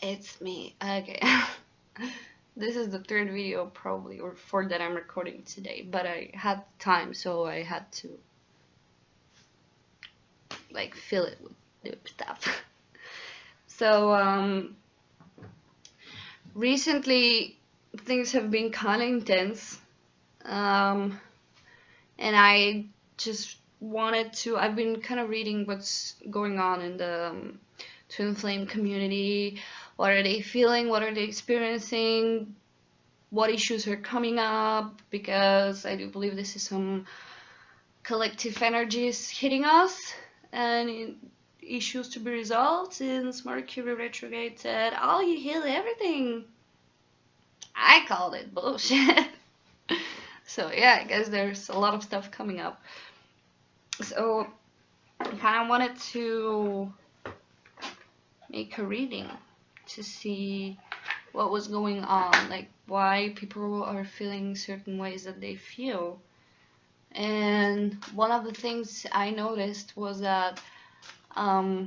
It's me. Okay. This is the third video probably, or fourth, that I'm recording today, but I had time, so I had to like fill it with new stuff. So recently things have been kind of intense, and I just wanted to. I've been kind of reading what's going on in the twin flame community. What are they feeling? What are they experiencing? What issues are coming up? Because I do believe this is some collective energies hitting us, and issues to be resolved, since Mercury retrograde said, "Oh, you heal everything." I called it bullshit. So yeah, I guess there's a lot of stuff coming up. So I kind of wanted to make a reading to see what was going on, like why people are feeling certain ways that they feel. And one of the things I noticed was that a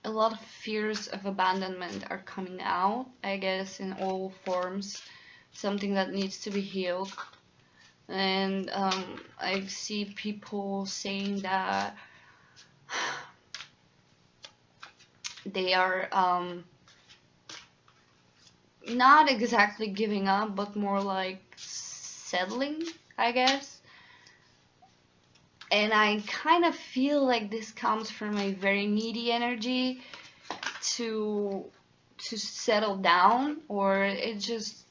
lot of fears of abandonment are coming out, I guess, in all forms, something that needs to be healed. And I see people saying that they are not exactly giving up, but more like settling, I guess. And I kind of feel like this comes from a very needy energy to settle down, or it just,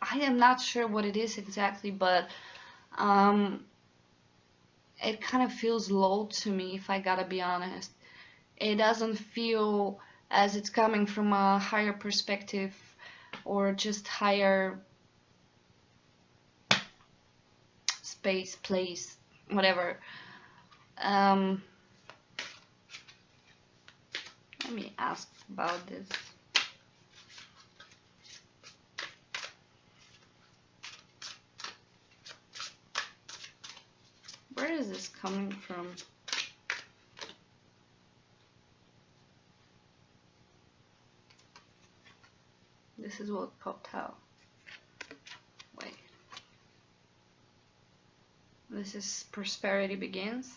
I am not sure what it is exactly, but it kind of feels low to me, if I gotta be honest. It doesn't feel as it's coming from a higher perspective or just higher space, place, whatever. Let me ask about this. Where is this coming from? This is what popped out. Wait. This is prosperity begins.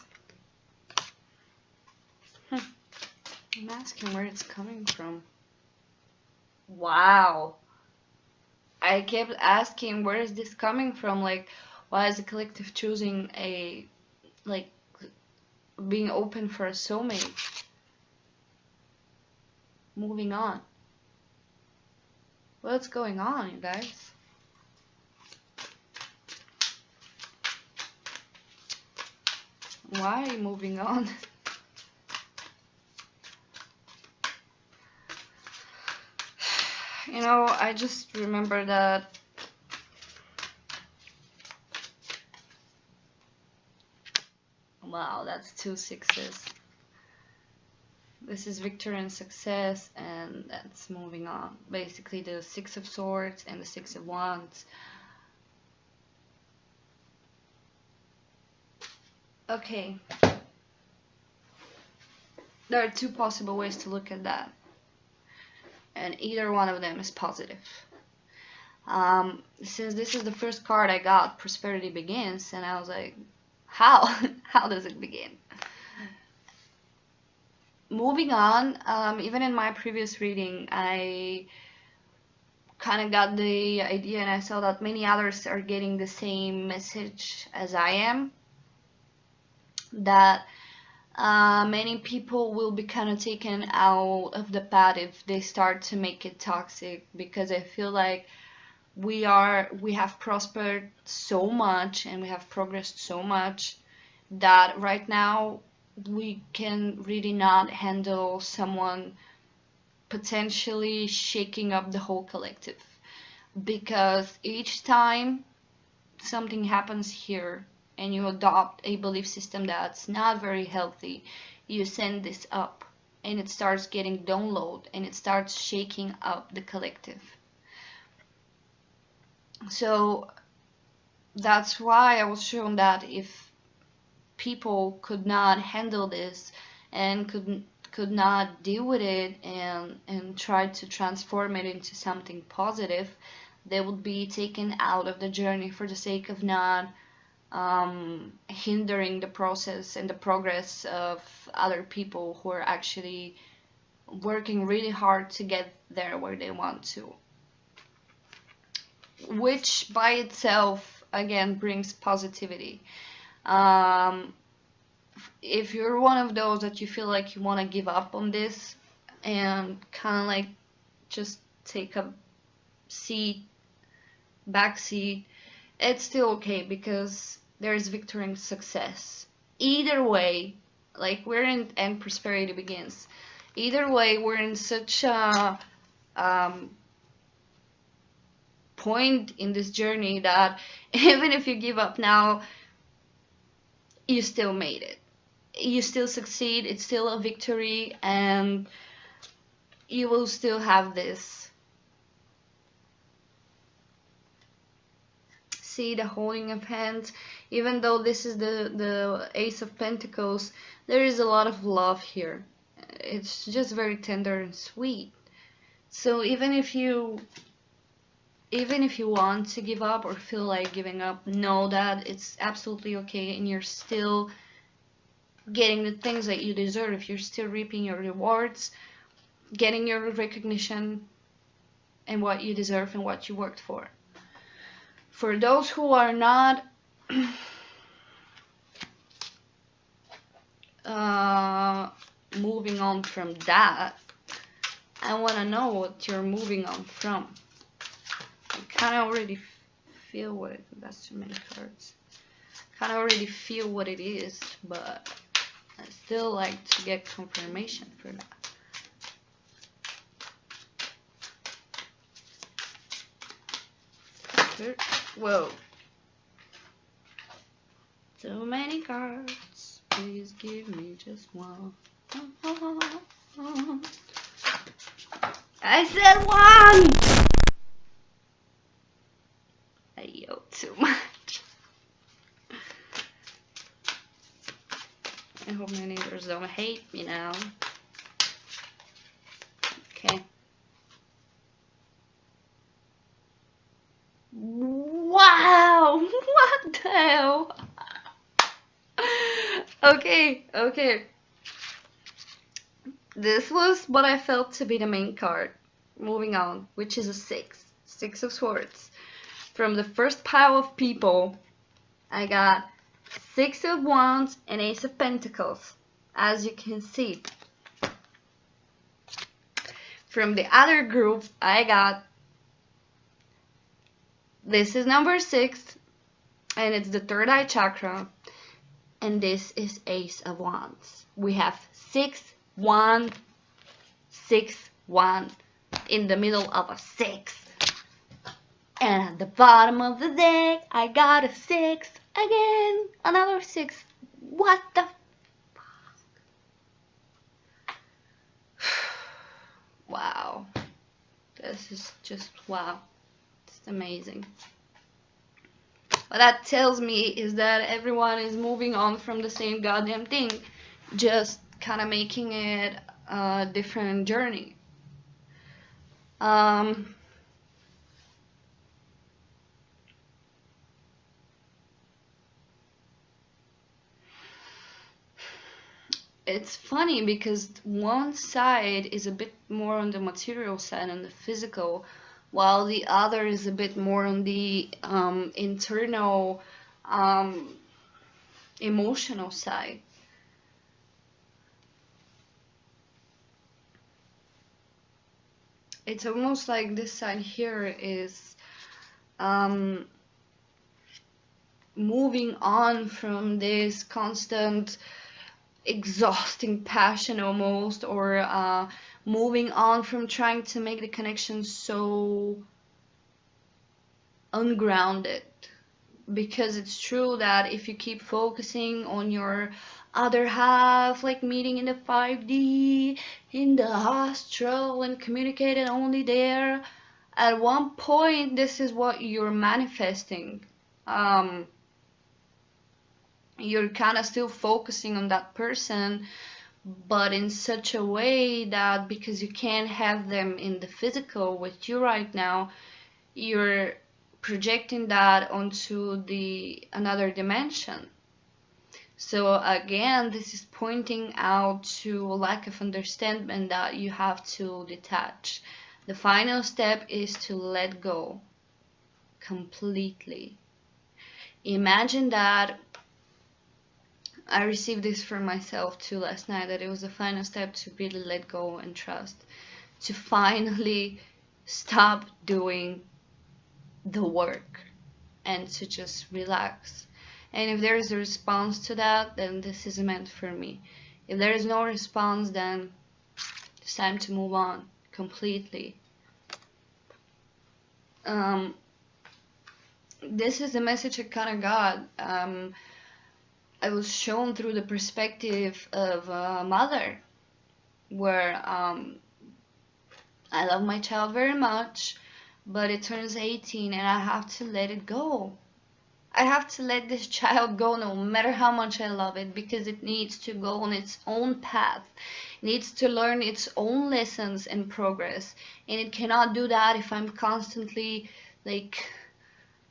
I'm asking where it's coming from. Wow. I kept asking, where is this coming from? Like, why is the collective choosing a, like, being open for a soulmate? Moving on. What's going on, you guys? Why are you moving on? You know, I just remember that wow, that's 2 6s. This is victory and success, and that's moving on. Basically, the 6 of Swords and the 6 of Wands. Okay. There are 2 possible ways to look at that, and either one of them is positive. Since this is the first card I got, Prosperity Begins, and I was like, how? How does it begin? Moving on, even in my previous reading, I kind of got the idea, and I saw that many others are getting the same message as I am, that many people will be kind of taken out of the path if they start to make it toxic, because I feel like we have prospered so much and we have progressed so much that right now we can really not handle someone potentially shaking up the whole collective, because each time something happens here and you adopt a belief system that's not very healthy, you send this up and it starts getting download and it starts shaking up the collective. So that's why I was shown that if people could not handle this and could not deal with it and try to transform it into something positive, they would be taken out of the journey for the sake of not hindering the process and the progress of other people who are actually working really hard to get there where they want to. Which by itself, again, brings positivity. If you're one of those that you feel like you want to give up on this and kind of like just take a back seat, it's still okay, because there's victory and success. Either way, like we're in, and prosperity begins. Either way, we're in such a point in this journey that even if you give up now, you still made it. You still succeed, it's still a victory, and you will still have this. See the holding of hands. Even though this is the Ace of Pentacles, there is a lot of love here. It's just very tender and sweet. So even if you want to give up or feel like giving up, know that it's absolutely okay, and you're still getting the things that you deserve. You're still reaping your rewards, getting your recognition and what you deserve and what you worked for. For those who are not moving on from that, I want to know what you're moving on from. I kind of already feel what it is. That's too many cards. Kind of already feel what it is, but I still like to get confirmation for that. Whoa. So many cards. Please give me just one. I said one! I yelled too much. I hope my neighbors don't hate me now. Okay. Wow! What the hell? Okay. This was what I felt to be the main card. Moving on, which is a 6. 6 of Swords. From the first pile of people, I got 6 of Wands and Ace of Pentacles, as you can see. From the other group, I got, this is number 6, and it's the third eye chakra, and this is Ace of Wands. We have 6, 1, 6, 1 in the middle of a 6. And at the bottom of the deck, I got a 6 again. Another 6. What the fuck? Wow. This is just wow. It's amazing. What that tells me is that everyone is moving on from the same goddamn thing, just kind of making it a different journey. It's funny because one side is a bit more on the material side and the physical, while the other is a bit more on the internal emotional side. It's almost like this side here is moving on from this constant exhausting passion almost, or moving on from trying to make the connection so ungrounded. Because it's true that if you keep focusing on your other half, like meeting in the 5D, in the astral, and communicating only there, at one point this is what you're manifesting. You're kind of still focusing on that person, but in such a way that because you can't have them in the physical with you right now, you're projecting that onto the another dimension. So again, this is pointing out to a lack of understanding that you have to detach. The final step is to let go completely. Imagine that I received this for myself too last night, that it was the final step to really let go and trust, to finally stop doing the work and to just relax. And if there is a response to that, then this is meant for me. If there is no response, then it's time to move on completely. This is the message I kind of got. I was shown through the perspective of a mother, where I love my child very much, but it turns 18 and I have to let it go. I have to let this child go no matter how much I love it, because it needs to go on its own path, it needs to learn its own lessons and progress, and it cannot do that if I'm constantly like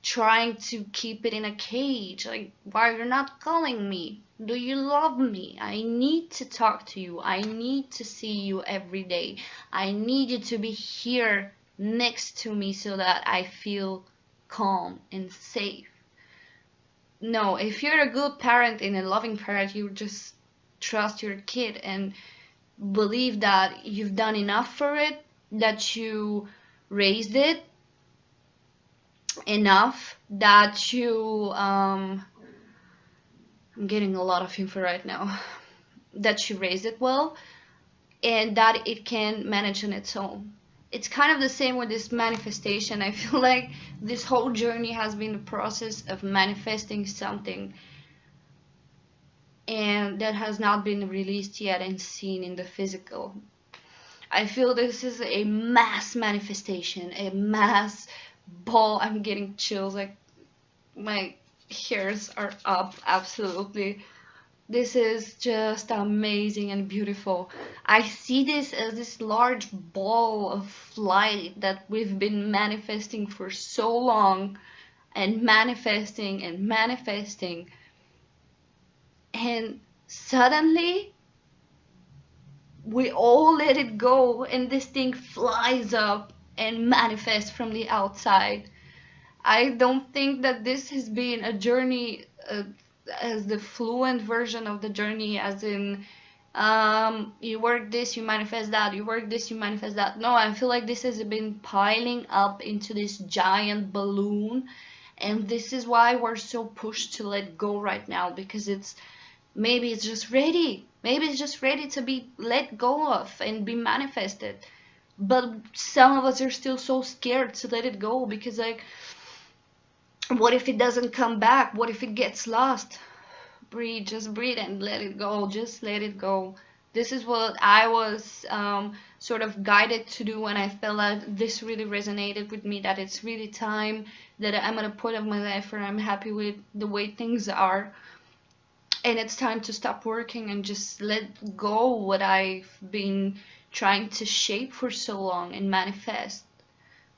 trying to keep it in a cage. Like, why you're not calling me? Do you love me? I need to talk to you. I need to see you every day. I need you to be here next to me so that I feel calm and safe. No, if you're a good parent and a loving parent, you just trust your kid and believe that you've done enough for it, that you raised it enough, that you I'm getting a lot of info right now, that you raised it well, and that it can manage on its own. It's kind of the same with this manifestation. I feel like this whole journey has been the process of manifesting something, and that has not been released yet and seen in the physical. I feel this is a mass manifestation, a mass ball. I'm getting chills, like my hairs are up, absolutely. This is just amazing and beautiful. I see this as this large ball of light that we've been manifesting for so long, and manifesting and manifesting, and suddenly we all let it go and this thing flies up and manifests from the outside. I don't think that this has been a journey as the fluent version of the journey, as in you work this, you manifest that, you work this, you manifest that. No, I feel like this has been piling up into this giant balloon, and this is why we're so pushed to let go right now, because maybe it's just ready. Maybe it's just ready to be let go of and be manifested. But some of us are still so scared to let it go, because like, what if it doesn't come back? What if it gets lost? Breathe, just breathe and let it go. Just let it go. This is what I was sort of guided to do when I felt that this really resonated with me, that it's really time, that I'm at a point of my life where I'm happy with the way things are. And it's time to stop working and just let go what I've been trying to shape for so long and manifest.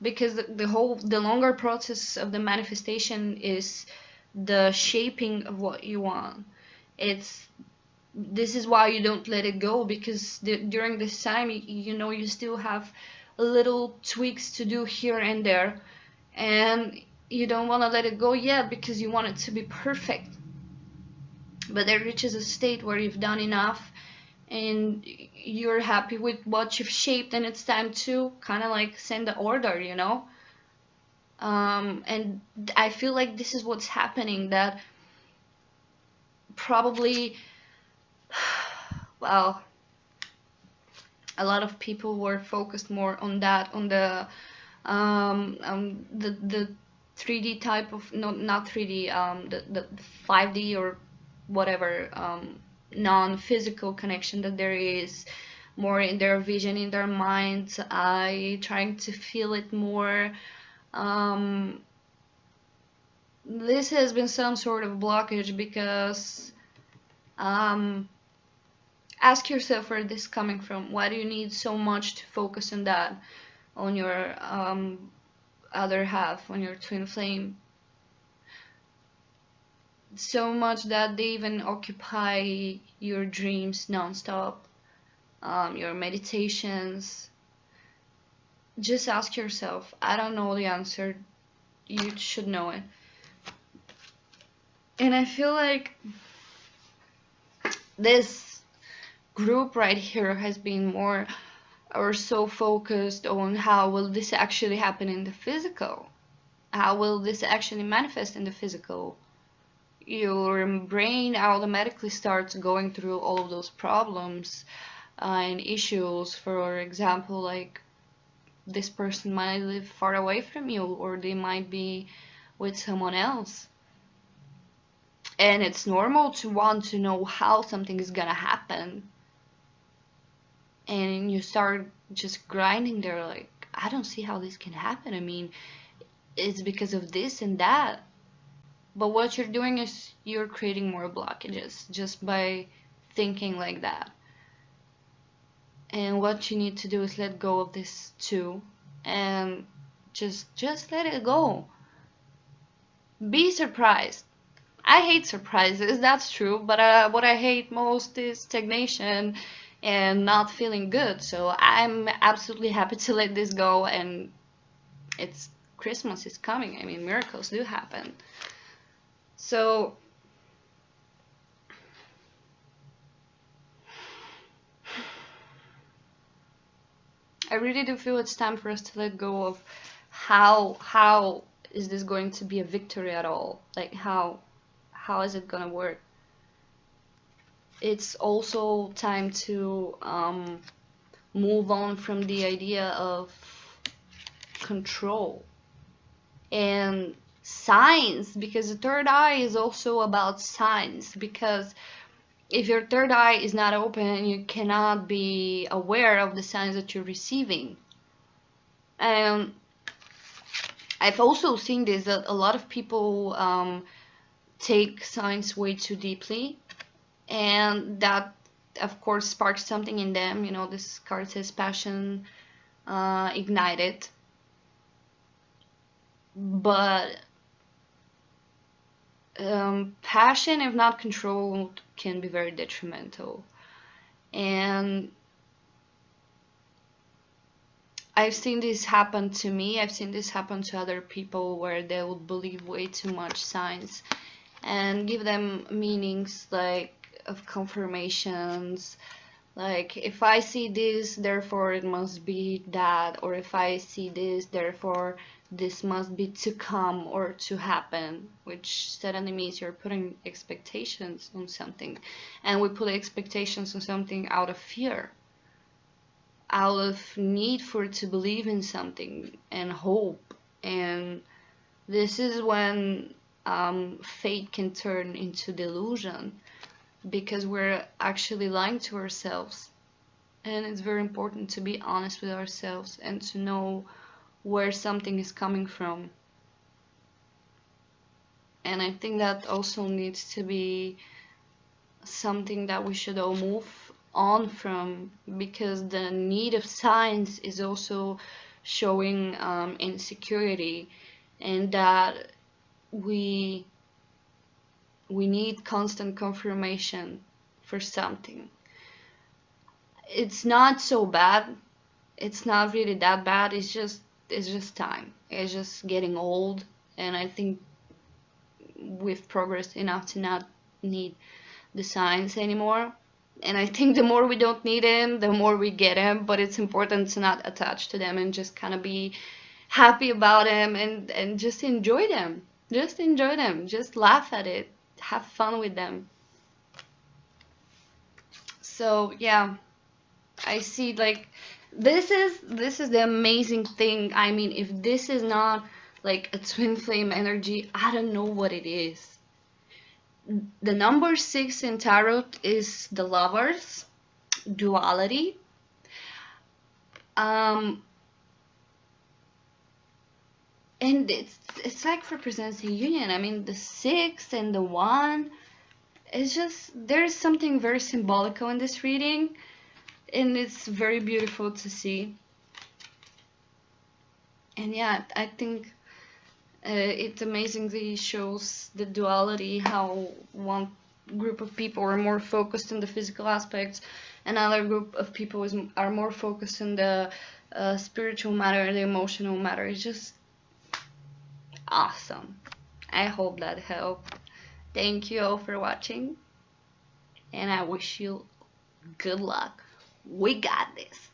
Because the longer process of the manifestation is the shaping of what you want. This is why you don't let it go, because during this time you still have little tweaks to do here and there, and you don't want to let it go yet because you want it to be perfect. But there reaches a state where you've done enough and you're happy with what you've shaped, and it's time to kind of like send the order, and I feel like this is what's happening, that probably, well, a lot of people were focused more on that, on the 3D type of, no, not 3D, the 5D or whatever, non-physical connection that there is, more in their vision, in their minds. I trying to feel it more. This has been some sort of blockage, because I ask yourself where this is coming from. Why do you need so much to focus on that, on your other half, on your twin flame? So much that they even occupy your dreams nonstop, your meditations. Just ask yourself. I don't know the answer. You should know it. And I feel like this group right here has been more or so focused on how will this actually happen in the physical? How will this actually manifest in the physical? Your brain automatically starts going through all of those problems and issues. For example, like this person might live far away from you, or they might be with someone else. And it's normal to want to know how something is gonna happen. And you start just grinding there, like, I don't see how this can happen. I mean, it's because of this and that. But what you're doing is you're creating more blockages just by thinking like that. And what you need to do is let go of this too, and just let it go. Be surprised. I hate surprises, that's true, but what I hate most is stagnation and not feeling good. So I'm absolutely happy to let this go, and it's Christmas is coming. I mean, miracles do happen. So I really do feel it's time for us to let go of how is this going to be a victory at all? Like how is it gonna work? It's also time to move on from the idea of control and signs, because the third eye is also about signs. Because if your third eye is not open, you cannot be aware of the signs that you're receiving. And I've also seen this, that a lot of people take signs way too deeply, and that of course sparks something in them. You know, this card says passion ignited, but passion, if not controlled, can be very detrimental. And I've seen this happen to me, I've seen this happen to other people, where they would believe way too much signs and give them meanings like of confirmations, like if I see this, therefore it must be that, or if I see this, therefore this must be to come or to happen, which suddenly means you're putting expectations on something. And we put expectations on something out of fear, out of need for it to believe in something and hope. And this is when fate can turn into delusion, because we're actually lying to ourselves. And it's very important to be honest with ourselves and to know where something is coming from. And I think that also needs to be something that we should all move on from, because the need of signs is also showing insecurity, and that we need constant confirmation for something. It's not so bad. It's not really that bad. It's just time. It's just getting old, and I think we've progressed enough to not need the signs anymore. And I think the more we don't need them, the more we get them. But it's important to not attach to them and just kind of be happy about them, and just enjoy them. Just enjoy them. Just laugh at it. Have fun with them. So yeah, I see, like, this is the amazing thing. I mean, if this is not like a twin flame energy, I don't know what it is. The number 6 in tarot is the Lovers, duality. And it's like represents a union. I mean, the 6 and the 1, it's just, there's something very symbolical in this reading, and it's very beautiful to see. And yeah, I think it amazingly shows the duality, how one group of people are more focused on the physical aspects, another group of people are more focused on the spiritual matter, the emotional matter. It's just awesome. I hope that helped. Thank you all for watching, and I wish you good luck. We got this.